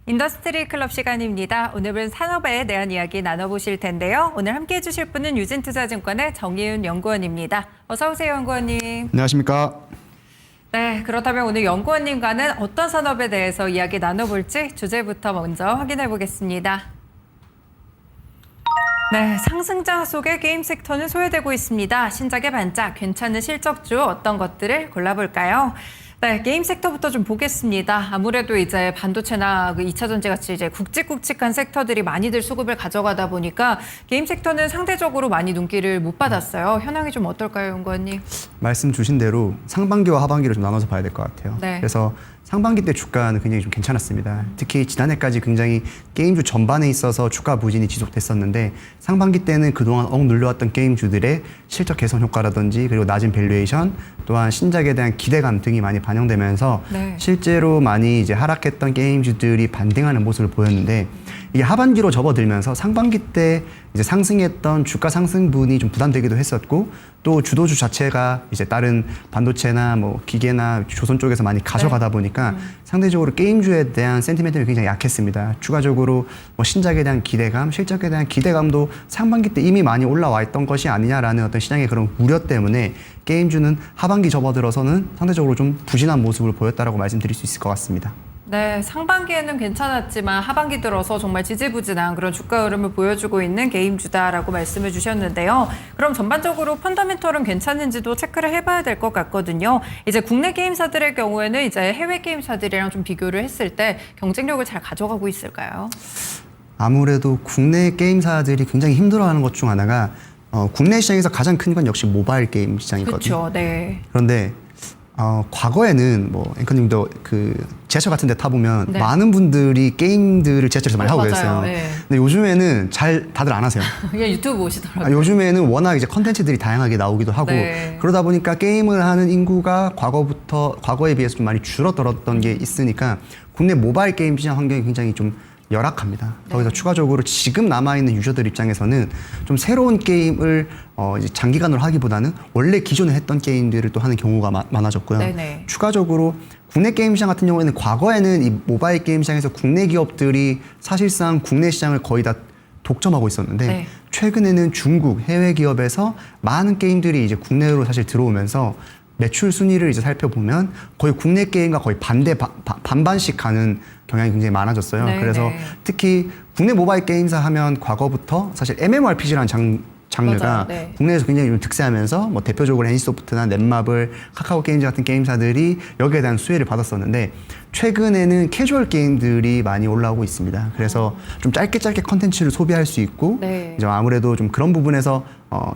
인더스트리 클럽 시간입니다. 오늘은 산업에 대한 이야기 나눠보실 텐데요. 오늘 함께해 주실 분은 유진투자증권의 정희윤 연구원입니다. 어서 오세요, 연구원님. 안녕하십니까. 네, 그렇다면 오늘 연구원님과는 어떤 산업에 대해서 이야기 나눠볼지 주제부터 먼저 확인해 보겠습니다. 네, 상승장 속에 게임 섹터는 소외되고 있습니다. 신작의 반짝, 괜찮은 실적주 어떤 것들을 골라볼까요? 네, 게임 섹터부터 좀 보겠습니다. 아무래도 이제 반도체나 그 2차 전지 같이 이제 굵직굵직한 섹터들이 많이들 수급을 가져가다 보니까 게임 섹터는 상대적으로 많이 눈길을 못 받았어요. 현황이 좀 어떨까요, 연구원님? 말씀 주신 대로 상반기와 하반기를 좀 나눠서 봐야 될 것 같아요. 네. 그래서 상반기 때 주가는 굉장히 좀 괜찮았습니다. 특히 지난해까지 굉장히 게임주 전반에 있어서 주가 부진이 지속됐었는데 상반기 때는 그동안 눌려왔던 게임주들의 실적 개선 효과라든지 그리고 낮은 밸류에이션 또한 신작에 대한 기대감 등이 많이 반영되면서 네. 실제로 많이 이제 하락했던 게임주들이 반등하는 모습을 보였는데 이게 하반기로 접어들면서 상반기 때 이제 상승했던 주가 상승분이 좀 부담되기도 했었고 또 주도주 자체가 이제 다른 반도체나 뭐 기계나 조선 쪽에서 많이 가져가다 보니까 상대적으로 게임주에 대한 센티멘트가 굉장히 약했습니다. 추가적으로 뭐 신작에 대한 기대감, 실적에 대한 기대감도 상반기 때 이미 많이 올라와 있던 것이 아니냐라는 어떤 시장의 그런 우려 때문에 게임주는 하반기 접어들어서는 상대적으로 좀 부진한 모습을 보였다라고 말씀드릴 수 있을 것 같습니다. 네, 상반기에는 괜찮았지만 하반기 들어서 정말 지지부진한 그런 주가 흐름을 보여주고 있는 게임주다라고 말씀을 주셨는데요. 그럼 전반적으로 펀더멘털은 괜찮은지도 체크를 해봐야 될 것 같거든요. 이제 국내 게임사들의 경우에는 이제 해외 게임사들이랑 좀 비교를 했을 때 경쟁력을 잘 가져가고 있을까요? 아무래도 국내 게임사들이 굉장히 힘들어하는 것 중 하나가 국내 시장에서 가장 큰 건 역시 모바일 게임 시장이거든요. 그렇죠, 네. 그런데 과거에는 뭐 앵커님도 그 지하철 같은 데 타보면 네. 많은 분들이 게임들을 지하철에서 많이 하고 맞아요. 계세요. 네. 근데 요즘에는 다들 안 하세요. 그냥 유튜브 보시더라고요. 요즘에는 워낙 이제 컨텐츠들이 다양하게 나오기도 하고 네. 그러다 보니까 게임을 하는 인구가 과거에 비해서 좀 많이 줄어들었던 게 있으니까 국내 모바일 게임 시장 환경이 굉장히 좀 열악합니다. 거기서 추가적으로 지금 남아있는 유저들 입장에서는 좀 새로운 게임을 이제 장기간으로 하기보다는 원래 기존에 했던 게임들을 또 하는 경우가 많아졌고요. 네네. 추가적으로 국내 게임 시장 같은 경우에는 과거에는 이 모바일 게임 시장에서 국내 기업들이 사실상 국내 시장을 거의 다 독점하고 있었는데 네. 최근에는 중국 해외 기업에서 많은 게임들이 이제 국내로 사실 들어오면서 매출 순위를 이제 살펴보면 거의 국내 게임과 거의 반반씩 가는 경향이 굉장히 많아졌어요. 네, 그래서 네. 특히 국내 모바일 게임사 하면 과거부터 사실 MMORPG라는 장르가 맞아요, 네. 국내에서 굉장히 좀 득세하면서 뭐 대표적으로 NC소프트나 넷마블, 카카오 게임즈 같은 게임사들이 여기에 대한 수혜를 받았었는데 최근에는 캐주얼 게임들이 많이 올라오고 있습니다. 그래서 좀 짧게 컨텐츠를 소비할 수 있고 네. 이제 아무래도 좀 그런 부분에서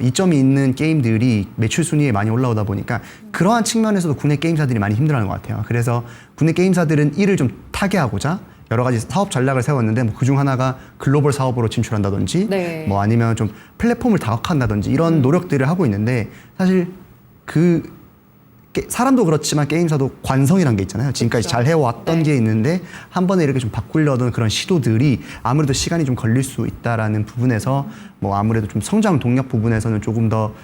이점이 있는 게임들이 매출 순위에 많이 올라오다 보니까 그러한 측면에서도 국내 게임사들이 많이 힘들어하는 것 같아요. 그래서 국내 게임사들은 이를 좀 타개하고자 여러 가지 사업 전략을 세웠는데 뭐 그중 하나가 글로벌 사업으로 진출한다든지 네. 뭐 아니면 좀 플랫폼을 다각화한다든지 이런 노력들을 하고 있는데 사실 사람도 그렇지만 게임사도 관성이란 게 있잖아요. 지금까지 그렇죠. 잘 해왔던 네. 게 있는데 한 번에 이렇게 좀 바꾸려던 그런 시도들이 아무래도 시간이 좀 걸릴 수 있다라는 부분에서 뭐 아무래도 좀 성장 동력 부분에서는 조금 더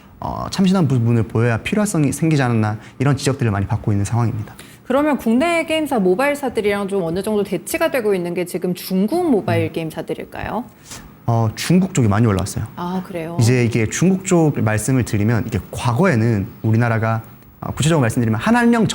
참신한 부분을 보여야 필요성이 생기지 않았나 이런 지적들을 많이 받고 있는 상황입니다. 그러면 국내 게임사 모바일사들이랑 좀 어느 정도 대치가 되고 있는 게 지금 중국 모바일 게임사들일까요? 중국 쪽이 많이 올라왔어요. 아, 그래요? 이제 이게 중국 쪽 말씀을 드리면 이게 과거에는 우리나라가 구체적으로 말씀드리면 한한령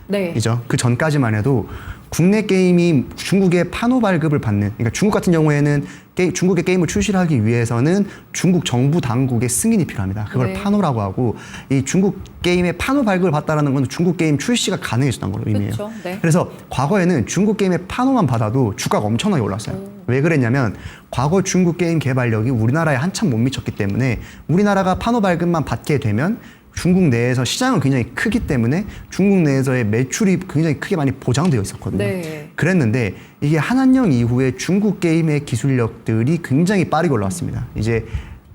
네. 전이죠. 그 전까지만 해도 국내 게임이 중국의 판호 발급을 받는, 그러니까 중국 같은 경우에는 중국의 게임을 출시를 하기 위해서는 중국 정부 당국의 승인이 필요합니다. 그걸 네. 판호라고 하고 이 중국 게임의 판호 발급을 받다라는 건 중국 게임 출시가 가능해졌던 걸로 의미해요. 그쵸, 네. 그래서 과거에는 중국 게임의 판호만 받아도 주가가 엄청나게 올랐어요. 왜 그랬냐면 과거 중국 게임 개발력이 우리나라에 한참 못 미쳤기 때문에 우리나라가 판호 발급만 받게 되면 중국 내에서 시장은 굉장히 크기 때문에 중국 내에서의 매출이 굉장히 크게 많이 보장되어 있었거든요. 네. 그랬는데 이게 한한령 이후에 중국 게임의 기술력들이 굉장히 빠르게 올라왔습니다. 이제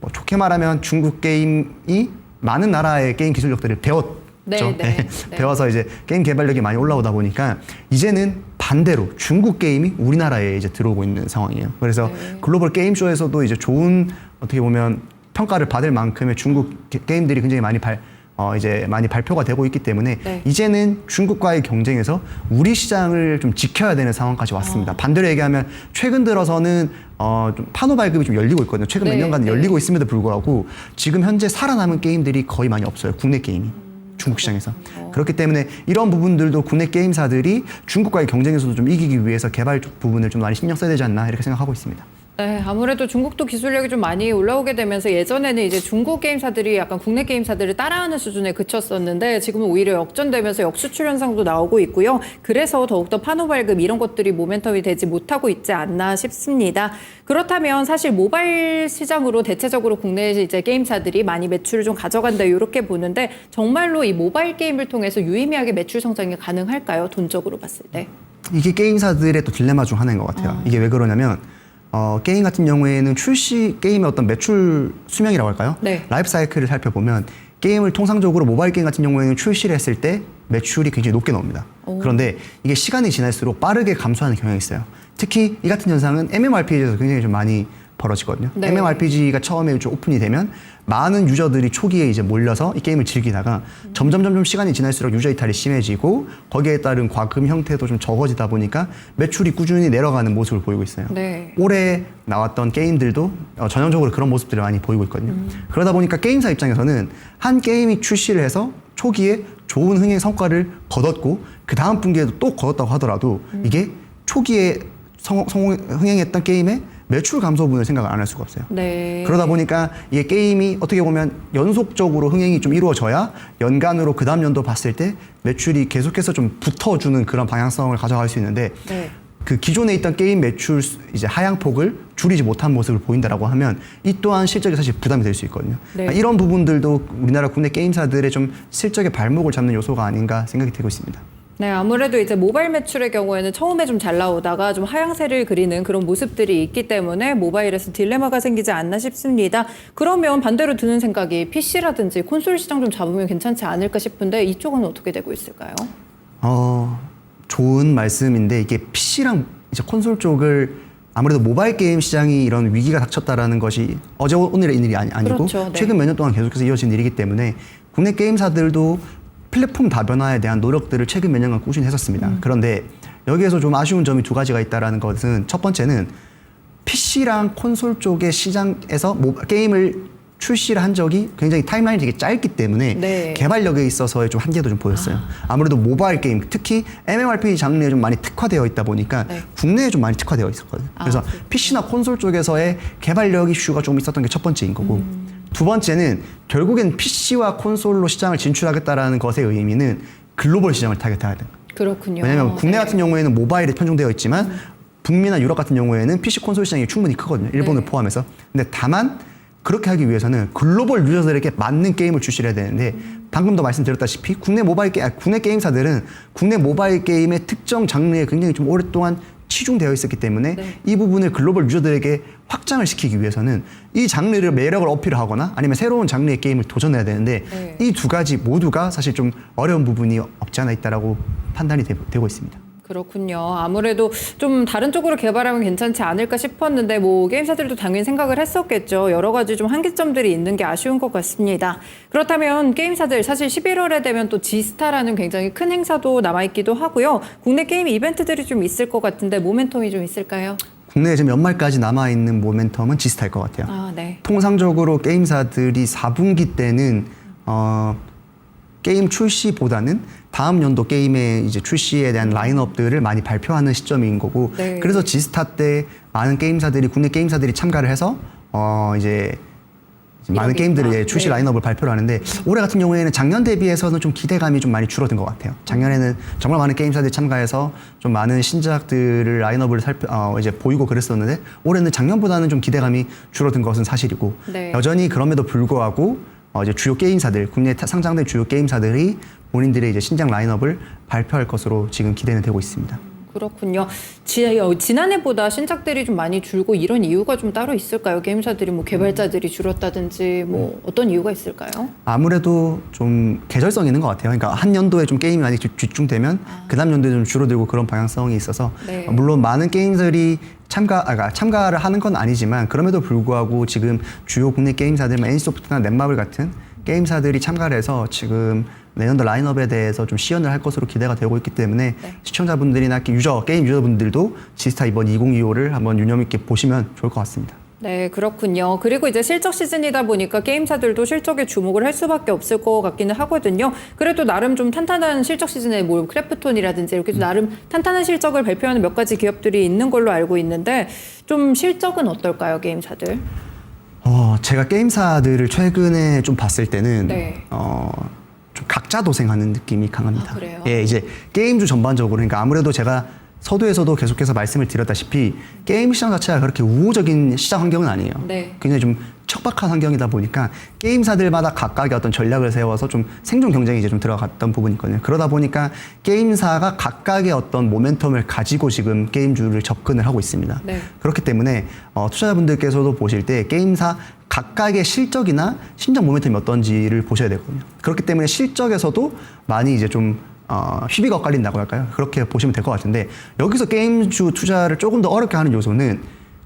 뭐 좋게 말하면 중국 게임이 많은 나라의 게임 기술력들을 배웠죠. 네, 네, 네. 배워서 이제 게임 개발력이 많이 올라오다 보니까 이제는 반대로 중국 게임이 우리나라에 이제 들어오고 있는 상황이에요. 그래서 네. 글로벌 게임쇼에서도 이제 좋은 어떻게 보면 평가를 받을 만큼의 중국 게임들이 굉장히 많이 이제 많이 발표가 되고 있기 때문에 네. 이제는 중국과의 경쟁에서 우리 시장을 좀 지켜야 되는 상황까지 왔습니다. 반대로 얘기하면 최근 들어서는 좀 판호 발급이 좀 열리고 있거든요. 최근 몇 네, 년간 네. 열리고 있음에도 불구하고 지금 현재 살아남은 게임들이 거의 많이 없어요. 국내 게임이. 중국 시장에서. 그렇기 때문에 이런 부분들도 국내 게임사들이 중국과의 경쟁에서도 좀 이기기 위해서 개발 쪽 부분을 좀 많이 신경 써야 되지 않나 이렇게 생각하고 있습니다. 네, 아무래도 중국도 기술력이 좀 많이 올라오게 되면서 예전에는 이제 중국 게임사들이 약간 국내 게임사들을 따라하는 수준에 그쳤었는데 지금은 오히려 역전되면서 역수출 현상도 나오고 있고요. 그래서 더욱더 판호 발급 이런 것들이 모멘텀이 되지 못하고 있지 않나 싶습니다. 그렇다면 사실 모바일 시장으로 대체적으로 국내 이제 게임사들이 많이 매출을 좀 가져간다 이렇게 보는데 정말로 이 모바일 게임을 통해서 유의미하게 매출 성장이 가능할까요? 돈적으로 봤을 때. 이게 게임사들의 또 딜레마 중 하나인 것 같아요. 이게 왜 그러냐면 게임 같은 경우에는 출시 게임의 어떤 매출 수명이라고 할까요? 네. 라이프 사이클을 살펴보면 게임을 통상적으로 모바일 게임 같은 경우에는 출시를 했을 때 매출이 굉장히 높게 나옵니다. 그런데 이게 시간이 지날수록 빠르게 감소하는 경향이 있어요. 특히 이 같은 현상은 MMORPG에서 굉장히 좀 많이 벌어지거든요. 네. MMORPG가 처음에 좀 오픈이 되면 많은 유저들이 초기에 이제 몰려서 이 게임을 즐기다가 점점 시간이 지날수록 유저 이탈이 심해지고 거기에 따른 과금 형태도 좀 적어지다 보니까 매출이 꾸준히 내려가는 모습을 보이고 있어요. 네. 올해 나왔던 게임들도 전형적으로 그런 모습들을 많이 보이고 있거든요. 그러다 보니까 게임사 입장에서는 한 게임이 출시를 해서 초기에 좋은 흥행 성과를 거뒀고 그 다음 분기에도 또 거뒀다고 하더라도 이게 초기에 흥행했던 게임의 매출 감소분을 생각을 안 할 수가 없어요. 네. 그러다 보니까 이게 게임이 어떻게 보면 연속적으로 흥행이 좀 이루어져야 연간으로 그 다음 연도 봤을 때 매출이 계속해서 좀 붙어주는 그런 방향성을 가져갈 수 있는데 네. 그 기존에 있던 게임 매출 이제 하향폭을 줄이지 못한 모습을 보인다라고 하면 이 또한 실적에 사실 부담이 될 수 있거든요. 네. 그러니까 이런 부분들도 우리나라 국내 게임사들의 좀 실적의 발목을 잡는 요소가 아닌가 생각이 되고 있습니다. 네, 아무래도 이제 모바일 매출의 경우에는 처음에 좀 잘 나오다가 좀 하향세를 그리는 그런 모습들이 있기 때문에 모바일에서 딜레마가 생기지 않나 싶습니다. 그러면 반대로 드는 생각이 PC라든지 콘솔 시장 좀 잡으면 괜찮지 않을까 싶은데 이쪽은 어떻게 되고 있을까요? 좋은 말씀인데 이게 PC랑 이제 콘솔 쪽을 아무래도 모바일 게임 시장이 이런 위기가 닥쳤다라는 것이 어제 오늘의 일이 아니고 그렇죠, 네. 최근 몇 년 동안 계속해서 이어진 일이기 때문에 국내 게임사들도 플랫폼 다변화에 대한 노력들을 최근 몇 년간 꾸준히 했었습니다. 그런데 여기에서 좀 아쉬운 점이 두 가지가 있다라는 것은 첫 번째는 PC랑 콘솔 쪽의 시장에서 게임을 출시를 한 적이 굉장히 타임라인이 되게 짧기 때문에 네. 개발력에 있어서의 좀 한계도 좀 보였어요. 아무래도 모바일 게임, 특히 MMORPG 장르에 좀 많이 특화되어 있다 보니까 네. 국내에 좀 많이 특화되어 있었거든요. 그래서 PC나 콘솔 쪽에서의 개발력 이슈가 좀 있었던 게 첫 번째인 거고 두 번째는 결국엔 PC와 콘솔로 시장을 진출하겠다라는 것의 의미는 글로벌 시장을 타겟해야 돼요. 그렇군요. 왜냐하면 국내 네. 같은 경우에는 모바일에 편중되어 있지만 북미나 유럽 같은 경우에는 PC 콘솔 시장이 충분히 크거든요. 일본을 네. 포함해서. 근데 다만 그렇게 하기 위해서는 글로벌 유저들에게 맞는 게임을 출시를 해야 되는데 방금도 말씀드렸다시피 국내 게임사들은 국내 모바일 게임의 특정 장르에 굉장히 좀 오랫동안 치중되어 있었기 때문에 네. 이 부분을 글로벌 유저들에게 확장을 시키기 위해서는 이 장르를 매력을 어필하거나 아니면 새로운 장르의 게임을 도전해야 되는데 네. 이 두 가지 모두가 사실 좀 어려운 부분이 없지 않아 있다라고 판단이 되고 있습니다. 그렇군요. 아무래도 좀 다른 쪽으로 개발하면 괜찮지 않을까 싶었는데 뭐 게임사들도 당연히 생각을 했었겠죠. 여러 가지 좀 한계점들이 있는 게 아쉬운 것 같습니다. 그렇다면 게임사들 사실 11월에 되면 또 지스타라는 굉장히 큰 행사도 남아있기도 하고요. 국내 게임 이벤트들이 좀 있을 것 같은데 모멘텀이 좀 있을까요? 국내에 지금 연말까지 남아있는 모멘텀은 지스타일 것 같아요. 아, 네. 통상적으로 게임사들이 4분기 때는 게임 출시보다는 다음 연도 게임의 이제 출시에 대한 라인업들을 많이 발표하는 시점인 거고 네. 그래서 지스타 때 많은 게임사들이 국내 게임사들이 참가를 해서 이제 많은 게임들을 이렇게 출시 네. 라인업을 발표를 하는데 올해 같은 경우에는 작년 대비해서는 좀 기대감이 좀 많이 줄어든 것 같아요. 작년에는 정말 많은 게임사들이 참가해서 좀 많은 신작들을 라인업을 이제 보이고 그랬었는데 올해는 작년보다는 좀 기대감이 줄어든 것은 사실이고 네. 여전히 그럼에도 불구하고 이제 주요 게임사들 국내에 상장된 주요 게임사들이 본인들의 이제 신작 라인업을 발표할 것으로 지금 기대는 되고 있습니다. 그렇군요. 지난해보다 신작들이 좀 많이 줄고 이런 이유가 좀 따로 있을까요? 게임사들이 뭐 개발자들이 줄었다든지 뭐 어떤 이유가 있을까요? 아무래도 좀 계절성이 있는 것 같아요. 그러니까 한 연도에 좀 게임이 많이 집중되면 그 다음 연도에 좀 줄어들고 그런 방향성이 있어서 네. 물론 많은 게임들이 참가를 하는 건 아니지만 그럼에도 불구하고 지금 주요 국내 게임사들 NC소프트나 넷마블 같은 게임사들이 참가를 해서 지금 내년도 라인업에 대해서 좀 시연을 할 것으로 기대가 되고 있기 때문에 시청자분들이나 게임 유저분들도 지스타 이번 2025를 한번 유념 있게 보시면 좋을 것 같습니다. 네, 그렇군요. 그리고 이제 실적 시즌이다 보니까 게임사들도 실적에 주목을 할 수밖에 없을 것 같기는 하거든요. 그래도 나름 좀 탄탄한 실적 시즌에 뭐 크래프톤이라든지 이렇게 좀 나름 탄탄한 실적을 발표하는 몇 가지 기업들이 있는 걸로 알고 있는데 좀 실적은 어떨까요, 게임사들? 제가 게임사들을 최근에 좀 봤을 때는 네. 좀 각자 도생하는 느낌이 강합니다. 아, 그래요? 예, 이제 게임주 전반적으로 그러니까 아무래도 제가 서두에서도 계속해서 말씀을 드렸다시피 게임 시장 자체가 그렇게 우호적인 시장 환경은 아니에요. 네. 굉장히 좀 척박한 환경이다 보니까 게임사들마다 각각의 어떤 전략을 세워서 좀 생존 경쟁이 이제 좀 들어갔던 부분이 있거든요. 그러다 보니까 게임사가 각각의 어떤 모멘텀을 가지고 지금 게임주를 접근을 하고 있습니다. 네. 그렇기 때문에 투자자분들께서도 보실 때 게임사 각각의 실적이나 신작 모멘텀이 어떤지를 보셔야 되거든요. 그렇기 때문에 실적에서도 많이 이제 좀 휘비가 엇갈린다고 할까요? 그렇게 보시면 될 것 같은데 여기서 게임주 투자를 조금 더 어렵게 하는 요소는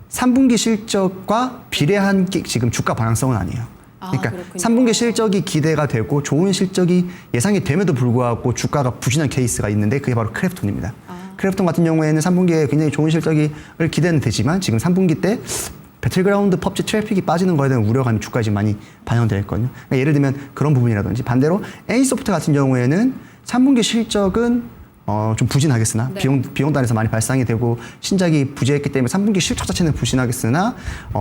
3분기 실적과 비례한 지금 주가 방향성은 아니에요. 그러니까 그렇군요. 3분기 실적이 기대가 되고 좋은 실적이 예상이 됨에도 불구하고 주가가 부진한 케이스가 있는데 그게 바로 크래프톤입니다. 크래프톤 같은 경우에는 3분기에 굉장히 좋은 실적을 기대는 되지만 지금 3분기 때 배틀그라운드 펍지 트래픽이 빠지는 거에 대한 우려감이 주가에 지금 많이 반영되어 있거든요. 그러니까 예를 들면 그런 부분이라든지 반대로 NC소프트 같은 경우에는 3분기 실적은 좀 부진하겠으나 네. 비용단에서 많이 발생이 되고 신작이 부재했기 때문에 3분기 실적 자체는 부진하겠으나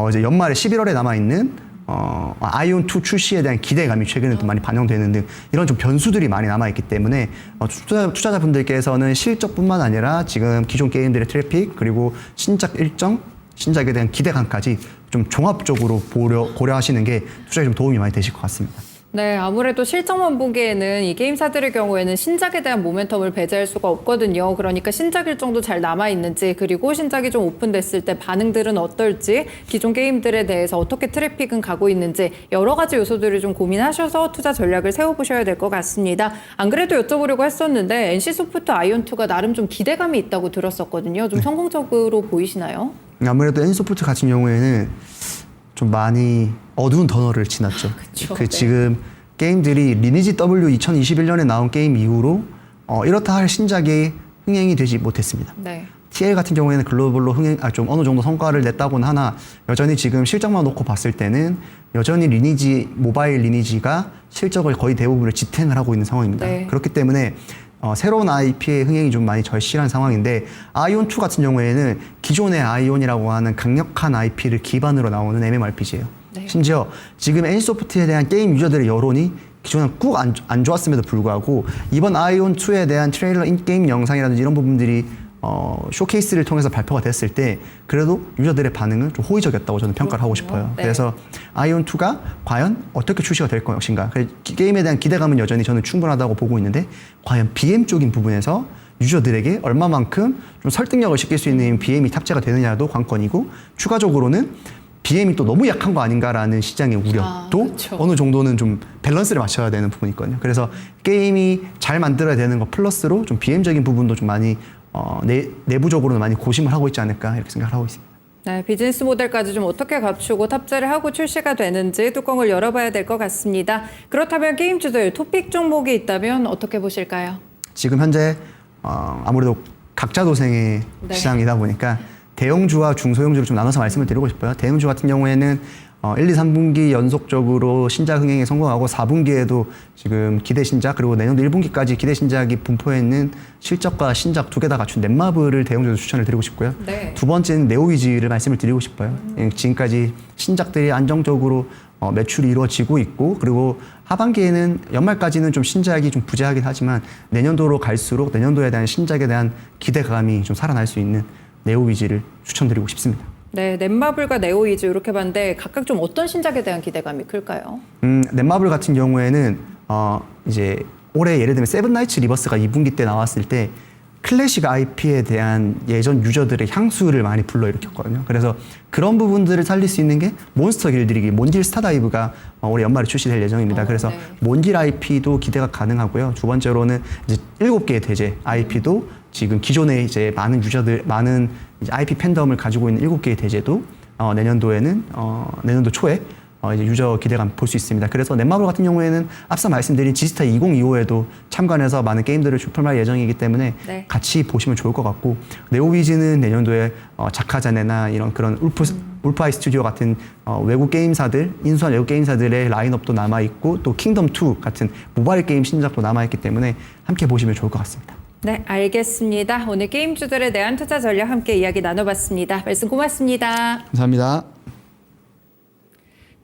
이제 연말에 11월에 남아있는 아이온2 출시에 대한 기대감이 최근에 또 많이 반영되는 등 이런 좀 변수들이 많이 남아있기 때문에 투자자분들께서는 실적뿐만 아니라 지금 기존 게임들의 트래픽 그리고 신작 일정 신작에 대한 기대감까지 좀 종합적으로 고려하시는 게 투자에 좀 도움이 많이 되실 것 같습니다. 네, 아무래도 실적만 보기에는 이 게임사들의 경우에는 신작에 대한 모멘텀을 배제할 수가 없거든요. 그러니까 신작 일정도 잘 남아있는지 그리고 신작이 좀 오픈됐을 때 반응들은 어떨지 기존 게임들에 대해서 어떻게 트래픽은 가고 있는지 여러 가지 요소들을 좀 고민하셔서 투자 전략을 세워보셔야 될 것 같습니다. 안 그래도 여쭤보려고 했었는데 NC소프트 아이온2가 나름 좀 기대감이 있다고 들었었거든요. 좀 성공적으로 보이시나요? 아무래도 NC소프트 같은 경우에는 좀 많이 어두운 터널을 지났죠. 그쵸, 그 네. 지금 게임들이 리니지 W 2021년에 나온 게임 이후로 이렇다 할 신작이 흥행이 되지 못했습니다. 네. TL 같은 경우에는 글로벌로 좀 어느 정도 성과를 냈다고는 하나 여전히 지금 실적만 놓고 봤을 때는 여전히 모바일 리니지가 실적을 거의 대부분을 지탱을 하고 있는 상황입니다. 네. 그렇기 때문에 새로운 IP의 흥행이 좀 많이 절실한 상황인데 아이온2 같은 경우에는 기존의 아이온이라고 하는 강력한 IP를 기반으로 나오는 MMORPG예요. 네. 심지어 지금 NC소프트에 대한 게임 유저들의 여론이 기존은 꾹 안 좋았음에도 불구하고 이번 아이온2에 대한 트레일러 인게임 영상이라든지 이런 부분들이 쇼케이스를 통해서 발표가 됐을 때 그래도 유저들의 반응은 좀 호의적이었다고 저는 평가를 하고 싶어요. 네. 그래서 아이온2가 과연 어떻게 출시가 될 것인가. 게임에 대한 기대감은 여전히 저는 충분하다고 보고 있는데 과연 BM 쪽인 부분에서 유저들에게 얼마만큼 좀 설득력을 시킬 수 있는 BM이 탑재가 되느냐도 관건이고 추가적으로는 BM이 또 너무 약한 거 아닌가라는 시장의 우려도 그쵸. 어느 정도는 좀 밸런스를 맞춰야 되는 부분이 있거든요. 그래서 게임이 잘 만들어야 되는 거 플러스로 좀 BM적인 부분도 좀 많이 내부적으로는 많이 고심을 하고 있지 않을까 이렇게 생각을 하고 있습니다. 네, 비즈니스 모델까지 좀 어떻게 갖추고 탑재를 하고 출시가 되는지 뚜껑을 열어봐야 될 것 같습니다. 그렇다면 게임주들 토픽 종목이 있다면 어떻게 보실까요? 지금 현재 아무래도 각자 도생의 네. 시장이다 보니까 대형주와 중소형주를 좀 나눠서 말씀을 드리고 싶어요. 대형주 같은 경우에는 1, 2, 3분기 연속적으로 신작 흥행에 성공하고 4분기에도 지금 기대 신작 그리고 내년도 1분기까지 기대 신작이 분포해 있는 실적과 신작 두 개 다 갖춘 넷마블을 대형주로 추천을 드리고 싶고요. 네. 두 번째는 네오위즈를 말씀을 드리고 싶어요. 지금까지 신작들이 안정적으로 매출이 이루어지고 있고 그리고 하반기에는 연말까지는 좀 신작이 좀 부재하긴 하지만 내년도로 갈수록 내년도에 대한 신작에 대한 기대감이 좀 살아날 수 있는 네오위즈를 추천드리고 싶습니다. 네, 넷마블과 네오이즈 이렇게 봤는데 각각 좀 어떤 신작에 대한 기대감이 클까요? 넷마블 같은 경우에는 이제 올해 예를 들면 세븐나이츠 리버스가 2분기 때 나왔을 때 클래식 IP에 대한 예전 유저들의 향수를 많이 불러일으켰거든요. 그래서 그런 부분들을 살릴 수 있는 게 몬스터 길들이기, 몬딜 스타다이브가 올해 연말에 출시될 예정입니다. 그래서 네. 몬딜 IP도 기대가 가능하고요. 두 번째로는 이제 7개의 대제 IP도 지금 기존에 이제 많은 유저들, 많은 이제 IP 팬덤을 가지고 있는 7개의 대제도 내년도에는 내년도 초에 이제 유저 기대감 볼 수 있습니다. 그래서 넷마블 같은 경우에는 앞서 말씀드린 지스타 2025에도 참관해서 많은 게임들을 출품할 예정이기 때문에 네. 같이 보시면 좋을 것 같고 네오위즈는 내년도에 자카자네나 이런 그런 울프아이 스튜디오 같은 외국 게임사들, 인수한 외국 게임사들의 라인업도 남아있고 또 킹덤2 같은 모바일 게임 신작도 남아있기 때문에 함께 보시면 좋을 것 같습니다. 네, 알겠습니다. 오늘 게임주들에 대한 투자 전략 함께 이야기 나눠봤습니다. 말씀 고맙습니다. 감사합니다.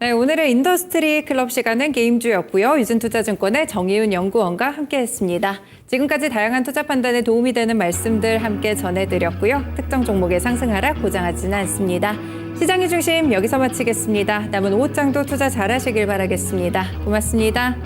네, 오늘의 인더스트리 클럽 시간은 게임주였고요. 유진투자증권의 정희윤 연구원과 함께했습니다. 지금까지 다양한 투자 판단에 도움이 되는 말씀들 함께 전해드렸고요. 특정 종목의 상승 하락 보장하지는 않습니다. 시장의 중심 여기서 마치겠습니다. 남은 오후장도 투자 잘하시길 바라겠습니다. 고맙습니다.